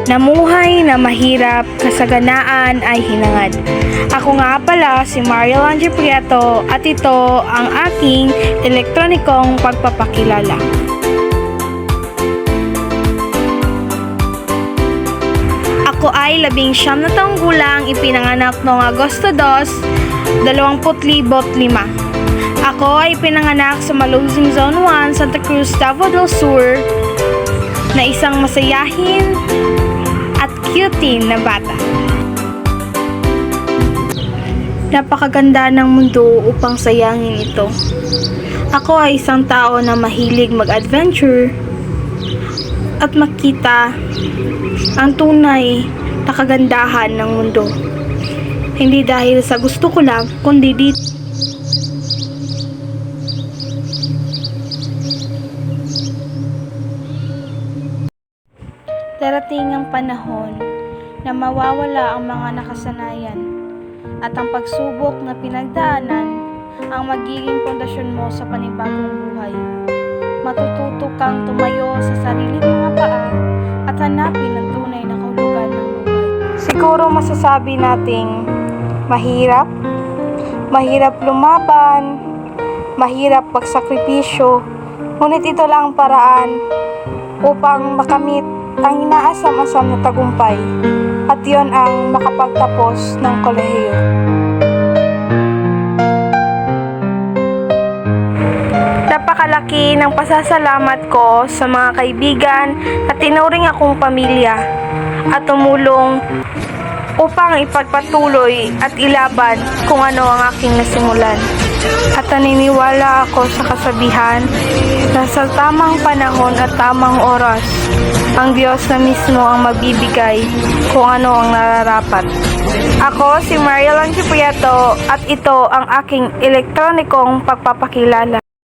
Namuhay na mahirap, kasaganaan ay hinangad. Ako nga pala si Mariel Angie Prieto at ito ang aking elektronikong pagpapakilala. Ako ay 19 na taong gulang, ipinanganak noong Agosto 2, 2005. Ako ay pinanganak sa Malusing Zone 1, Santa Cruz, Davao del Sur, na isang masayahin at cutie na bata. Napakaganda ng mundo upang sayangin ito. Ako ay isang tao na mahilig mag-adventure at makita ang tunay na kagandahan ng mundo. Hindi dahil sa gusto ko lang, kundi dito. Darating ang panahon na mawawala ang mga nakasanayan at ang pagsubok na pinagdaanan ang magiging pundasyon mo sa panibagong buhay. Matututo kang tumayo sa sariling mga paa at hanapin ang tunay na kahulugan ng buhay. Siguro masasabi nating mahirap lumaban, mahirap pagsakripisyo, ngunit ito lang ang paraan upang makamit ang inaasam-asam na tagumpay, at yon ang makapagtapos ng kolehiyo. Napakalaki ng pasasalamat ko sa mga kaibigan at tinuring akong pamilya at tumulong upang ipagpatuloy at ilaban kung ano ang aking nasimulan. At naniniwala ako sa kasabihan na sa tamang panahon at tamang oras, ang Diyos na mismo ang magbibigay kung ano ang nararapat. Ako si Mariel Angie Prieto at ito ang aking elektronikong pagpapakilala.